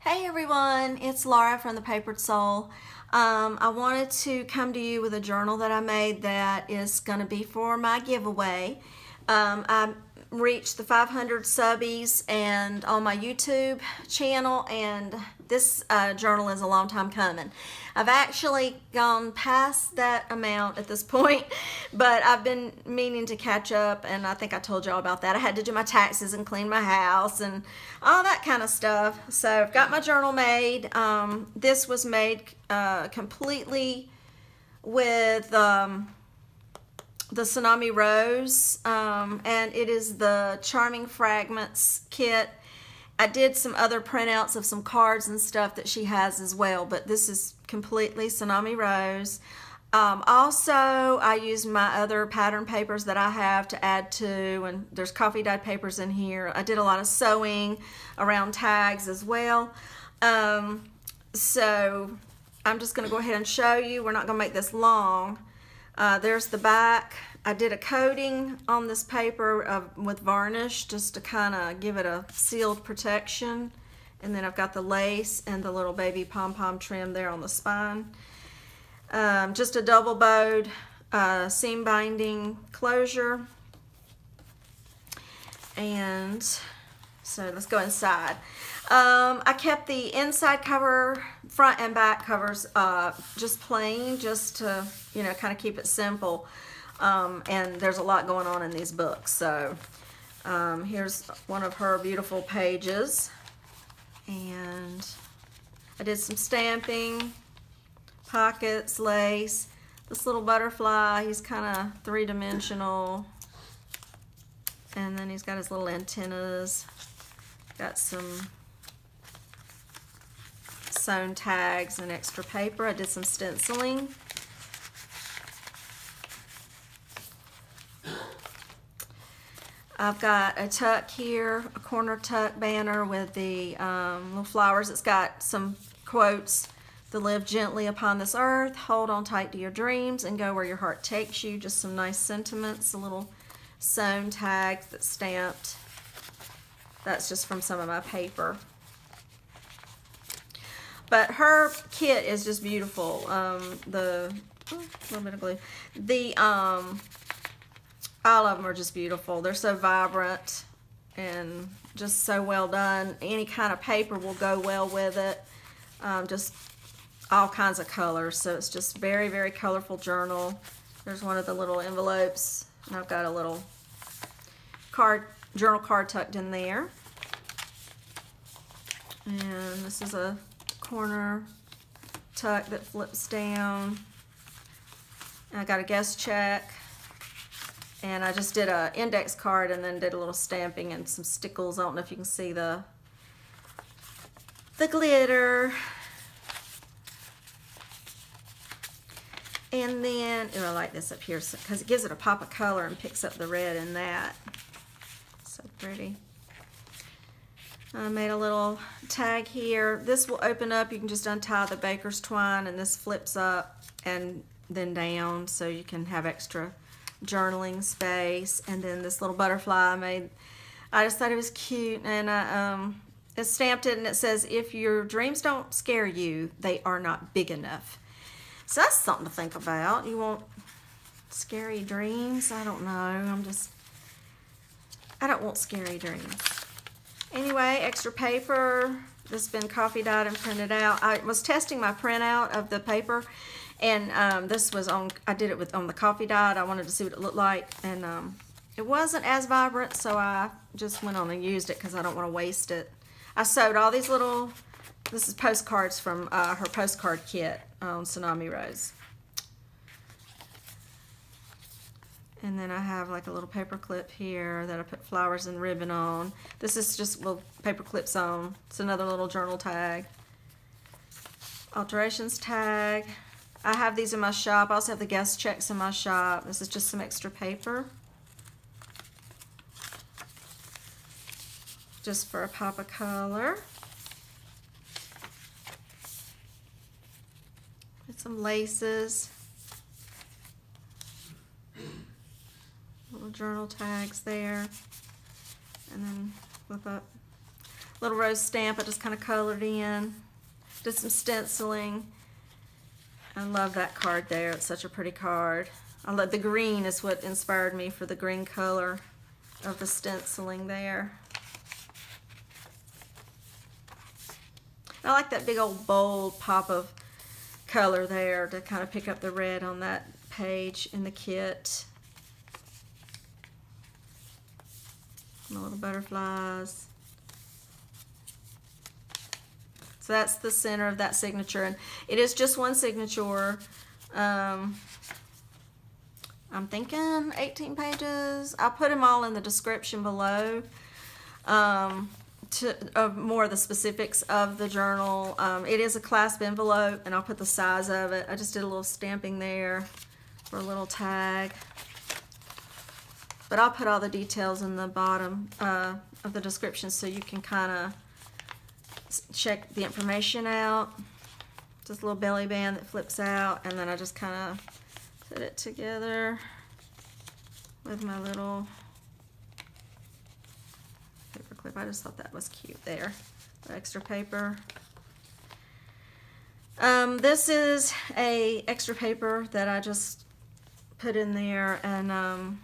Hey everyone, it's Laura from The Papered Soul. I wanted to come to you with a journal that I made that is going to be for my giveaway. I reached the 500 subbies and on my YouTube channel, and this journal is a long time coming. I've actually gone past that amount at this point, but I've been meaning to catch up, and I think I told y'all about that. I had to do my taxes and clean my house and all that kind of stuff. So I've got my journal made. This was made completely with the Tsunami Rose, and it is the Charming Fragments kit. I did some other printouts of some cards and stuff that she has as well, but this is completely Tsunami Rose. Also, I used my other pattern papers that I have to add to, and there's coffee dyed papers in here. I did a lot of sewing around tags as well. So I'm just going to go ahead and show you. We're not going to make this long. There's the back. I did a coating on this paper with varnish just to kind of give it a sealed protection. And then I've got the lace and the little baby pom-pom trim there on the spine. Just a double bowed seam binding closure. And so let's go inside. I kept the inside cover, front and back covers just plain, just to, you know, kind of keep it simple. And there's a lot going on in these books. So here's one of her beautiful pages. And I did some stamping, pockets, lace. This little butterfly, he's kind of three-dimensional. And then he's got his little antennas. Got some sewn tags and extra paper. I did some stenciling. I've got a tuck here, a corner tuck banner with the little flowers. It's got some quotes to live gently upon this earth, hold on tight to your dreams, and go where your heart takes you. Just some nice sentiments, a little sewn tags that's stamped. That's just from some of my paper. But her kit is just beautiful. The little bit of glue. All of them are just beautiful. They're so vibrant and just so well done. Any kind of paper will go well with it. Just all kinds of colors. So it's just very, very colorful journal. There's one of the little envelopes, and I've got a little journal card tucked in there. And this is a corner tuck that flips down. And I got a guest check. And I just did an index card and then did a little stamping and some stickles. I don't know if you can see the glitter. And then, oh, I like this up here because it gives it a pop of color and picks up the red in that. So pretty. I made a little tag here. This will open up. You can just untie the baker's twine, and this flips up and then down so you can have extra journaling space. And then this little butterfly I made, I just thought it was cute, and I stamped it, and it says, if your dreams don't scare you, they are not big enough. So that's something to think about. You want scary dreams? I don't know. I don't want scary dreams. Anyway, extra paper. This has been coffee dyed and printed out. I was testing my printout of the paper, and this was on, I did it on the coffee dyed. I wanted to see what it looked like, and it wasn't as vibrant, so I just went on and used it because I don't want to waste it. I sewed all these little, this is postcards from her postcard kit on Tsunami Rose. And then I have like a little paper clip here that I put flowers and ribbon on. This is just little paper clips on. It's another little journal tag. Alterations tag. I have these in my shop. I also have the guest checks in my shop. This is just some extra paper. Just for a pop of color. With some laces. Little journal tags there. And then flip up little rose stamp I just kind of colored in. Did some stenciling. I love that card there. It's such a pretty card. I love the green is what inspired me for the green color of the stenciling there. I like that big old bold pop of color there to kind of pick up the red on that page in the kit. My little butterflies. So that's the center of that signature, and it is just one signature. I'm thinking 18 pages. I'll put them all in the description below. More of the specifics of the journal. It is a clasp envelope, and I'll put the size of it. I just did a little stamping there for a little tag. But I'll put all the details in the bottom of the description so you can kind of check the information out. Just a little belly band that flips out, and then I just kind of put it together with my little paper clip. I just thought that was cute there. The extra paper. This is a extra paper that I just put in there, and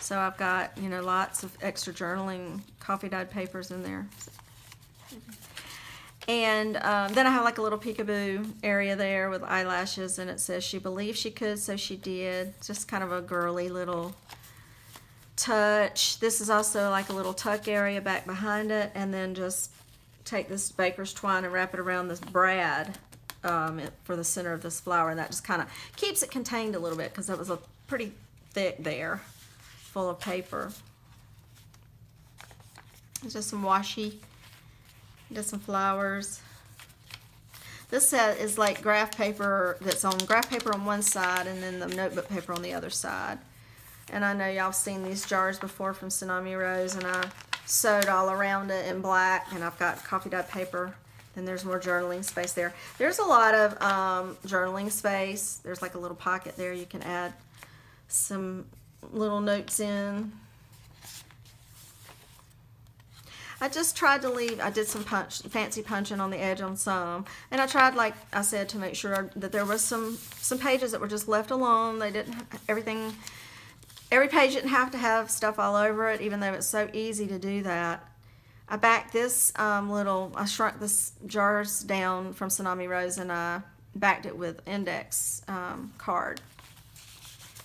so I've got, you know, lots of extra journaling coffee dyed papers in there. And then I have like a little peekaboo area there with eyelashes, and it says she believed she could, so she did. Just kind of a girly little touch. This is also like a little tuck area back behind it, and then just take this baker's twine and wrap it around this brad for the center of this flower, and that just kind of keeps it contained a little bit because it was a pretty thick there, full of paper. It's just some washi. Just some flowers. This set is like graph paper that's on graph paper on one side and then the notebook paper on the other side. And I know y'all seen these jars before from Tsunami Rose, and I sewed all around it in black, and I've got coffee dyed paper. Then there's more journaling space there. There's a lot of journaling space. There's like a little pocket there. You can add some little notes in. I just tried to leave, I did some fancy punching on the edge on some, and I tried, like I said, to make sure that there was some pages that were just left alone. They didn't, every page didn't have to have stuff all over it, even though it's so easy to do that. I backed this I shrunk this jars down from Tsunami Rose, and I backed it with index card.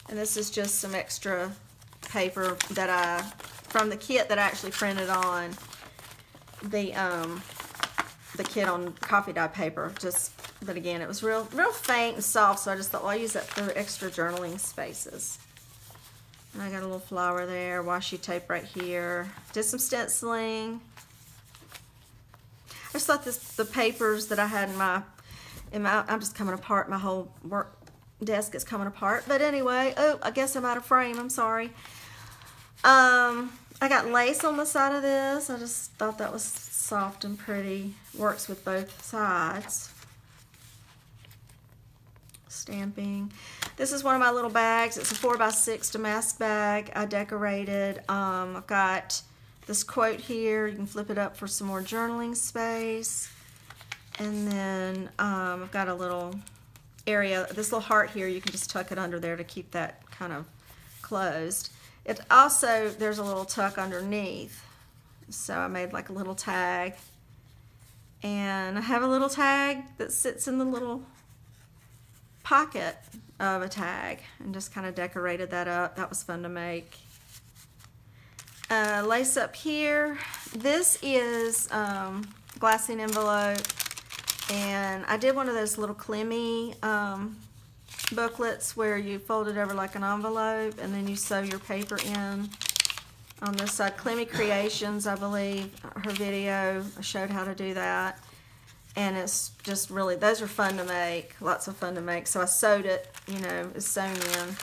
And this is just some extra paper that from the kit that I actually printed on the kit on coffee dye paper. But again, it was real faint and soft, so I just thought, well, I'll use that for extra journaling spaces. And I got a little flower there, washi tape right here. Did some stenciling. I just thought the papers that I had in my I'm just coming apart. My whole work desk is coming apart. But anyway, oh, I guess I'm out of frame. I'm sorry. I got lace on the side of this. I just thought that was soft and pretty. Works with both sides. Stamping. This is one of my little bags. It's a 4x6 damask bag I decorated. I've got this quote here. You can flip it up for some more journaling space. And then I've got a little area, this little heart here. You can just tuck it under there to keep that kind of closed. It also, there's a little tuck underneath, so I made like a little tag, and I have a little tag that sits in the little pocket of a tag, and just kind of decorated that up. That was fun to make. Lace up here. This is glassine envelope, and I did one of those little Clemmy booklets where you fold it over like an envelope, and then you sew your paper in on this side. Clemmy Creations, I believe, her video showed how to do that, and it's just really, those are fun to make, lots of fun to make. So I sewed it, you know, it's sewn in.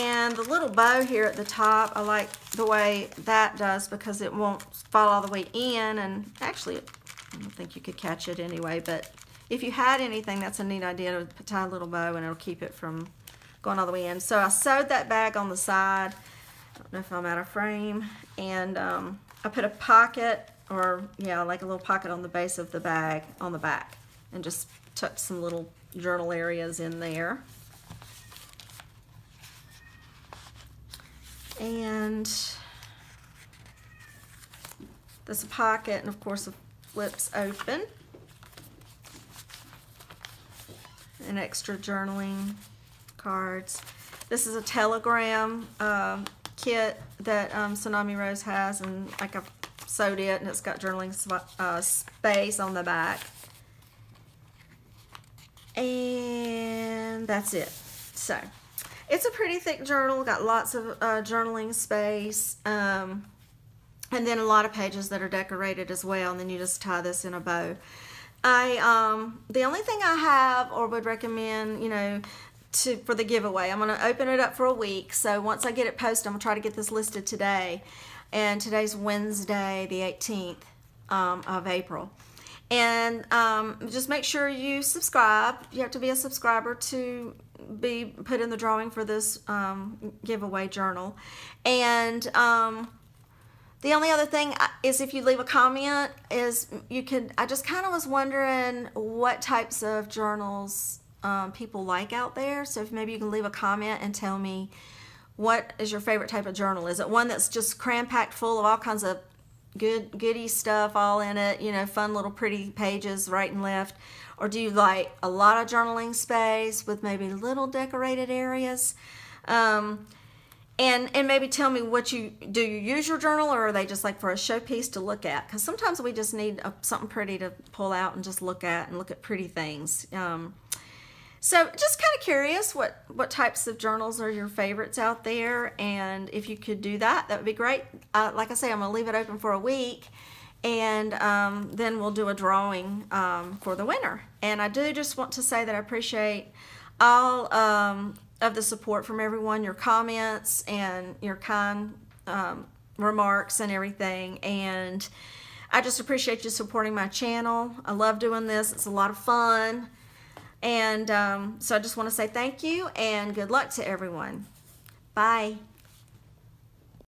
And the little bow here at the top, I like the way that does because it won't fall all the way in, and actually I don't think you could catch it anyway, but if you had anything, that's a neat idea to tie a little bow, and it'll keep it from going all the way in. So I sewed that bag on the side. I don't know if I'm out of frame. And I put a pocket, or yeah, like a little pocket on the base of the bag on the back, and just tuck some little journal areas in there. And there's a pocket, and of course it flips open. And extra journaling cards. This is a telegram kit that Tsunami Rose has, and like I've sewed it, and it's got journaling space on the back. And that's it. So it's a pretty thick journal, got lots of journaling space, and then a lot of pages that are decorated as well, and then you just tie this in a bow. The only thing I have or would recommend, you know, for the giveaway, I'm going to open it up for a week. So once I get it posted, I'm going to try to get this listed today. And today's Wednesday, the 18th of April. And just make sure you subscribe. You have to be a subscriber to be put in the drawing for this giveaway journal. And the only other thing is, if you leave a comment, is you could, I just kind of was wondering what types of journals people like out there. So if maybe you can leave a comment and tell me, what is your favorite type of journal? Is it one that's just cram-packed full of all kinds of goody stuff all in it, you know, fun little pretty pages right and left? Or do you like a lot of journaling space with maybe little decorated areas? And maybe tell me what do you use your journal, or are they just like for a showpiece to look at? Because sometimes we just need something pretty to pull out and just look at pretty things. So just kind of curious what types of journals are your favorites out there, and if you could do that, that would be great. Like I say, I'm going to leave it open for a week, and then we'll do a drawing for the winner. And I do just want to say that I appreciate all of the support from everyone, your comments and your kind remarks and everything. And I just appreciate you supporting my channel. I love doing this. It's a lot of fun. And so I just want to say thank you and good luck to everyone. Bye.